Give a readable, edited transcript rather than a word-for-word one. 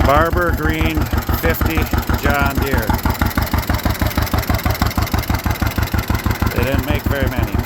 Barber, Greene, 50, John Deere. They didn't make very many.